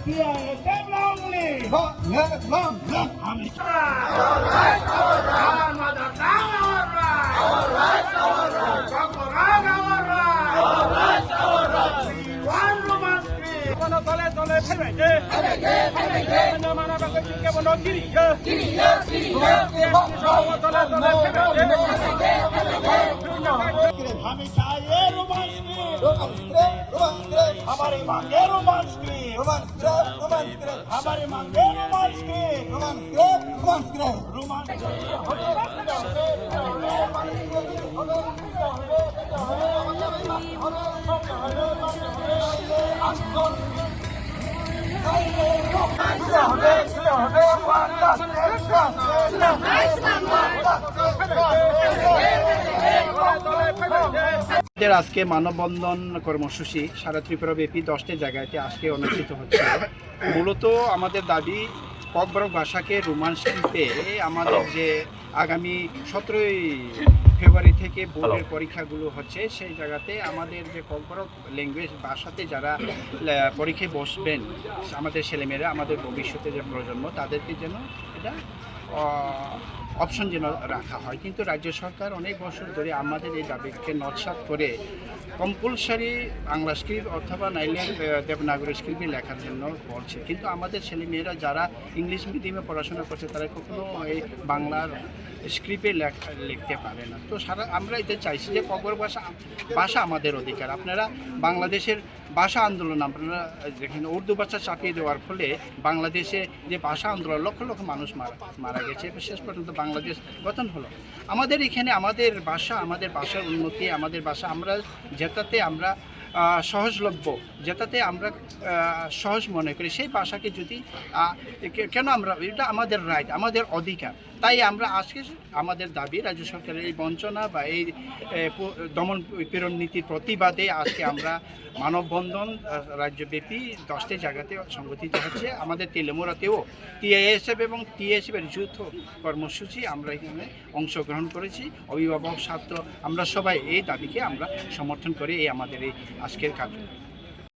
TISF long live! Long live! Our mother tongue, our rights! Copyright, our rights! We want Roman script! তলে তলে ফেলে মানবাকে চিনকে বলো গিরি তলে তলে ফেলে हमें चाहिए रोमान स्क्रिप्ट हमारे मांगे रोमान स्क्रिप्ट हमारे मांगे रोमान स्क्रिप्ट रोमान আমাদের আজকে মানববন্ধন কর্মসূচি সারা ত্রিপুরা ব্যাপী 10টি জায়গাতে আজকে অনুষ্ঠিত হচ্ছে। মূলত আমাদের দাবি ককবরক ভাষাকে রোমান শিল্পে আমাদের যে আগামী 17ই ফেব্রুয়ারি থেকে বোর্ডের পরীক্ষাগুলো হচ্ছে সেই জায়গাতে আমাদের যে ককবরক ল্যাঙ্গুয়েজ ভাষাতে যারা পরীক্ষায় বসবেন আমাদের ছেলেমেয়েরা আমাদের ভবিষ্যতে যে প্রজন্ম তাদেরকে যেন এটা অপশন যেন রাখা হয়। কিন্তু রাজ্য সরকার অনেক বছর ধরে আমাদের এই দাবিকে নৎসাৎ করে কম্পালসারি বাংলা স্ক্রিপ্ট অথবা নাইলে দেবনাগরী স্ক্রিপ্টে লেখার জন্য বলছে। কিন্তু আমাদের ছেলেমেয়েরা যারা ইংলিশ মিডিয়ামে পড়াশোনা করছে তারা কখনো এই বাংলার স্ক্রিপ্টে লিখতে পারে না। তো আমরা এতে চাইছি যে ককবরক ভাষা আমাদের অধিকার। আপনারা বাংলাদেশের ভাষা আন্দোলন আপনারা দেখেন উর্দু ভাষা চাপিয়ে দেওয়ার ফলে বাংলাদেশে যে ভাষা আন্দোলন লক্ষ লক্ষ মানুষ মারা গেছে, শেষ পর্যন্ত বাংলাদেশ গঠন হলো। আমাদের এখানে আমাদের ভাষার উন্নতি, আমাদের ভাষা আমরা যেটাতে আমরা সহজলভ্য, যেটাতে আমরা সহজ মনে করি সেই ভাষাকে যদি কেন আমরা এটা আমাদের রাইট, আমাদের অধিকার। তাই আমরা আজকে আমাদের দাবি রাজ্য সরকারের এই বঞ্চনা বা এই দমন পীড়ন নীতির প্রতিবাদে আজকে আমরা মানববন্ধন রাজ্যব্যাপী 10টি জায়গাতে সংগঠিত হচ্ছে। আমাদের তেলেমুরাতেও TISF এবং TSF এর যৌথ কর্মসূচি আমরা এখানে অংশগ্রহণ করেছি। অভিভাবক ছাত্র আমরা সবাই এই দাবিকে আমরা সমর্থন করে এই আমাদের এই আজকের কার্যক্রম।